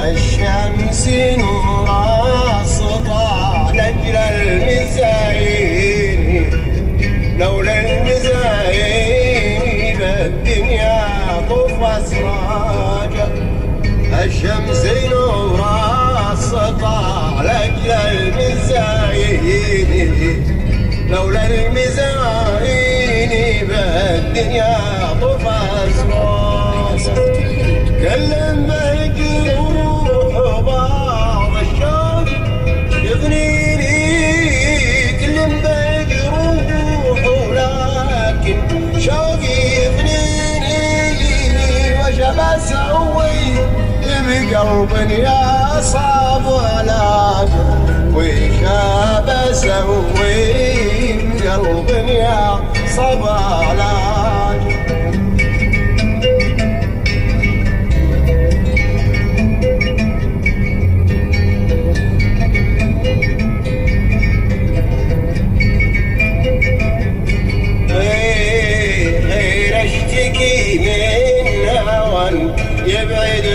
الشمس نورها سطع لأجل المزايين، لولا المزايين الدنيا طفى سراجا. الشمس نورها سطع لأجل المزايين، لولا المزايين بالدنيا طفى سراجا. كلم مجروح بعض الشوق يغنيني، كلم مجروح ولكن شوقي يغنيني. وش بسوي بقلب يا صعب علاج، وش بسوي بقلب يا صعب علاج. غير اشتكي من هوى يبعد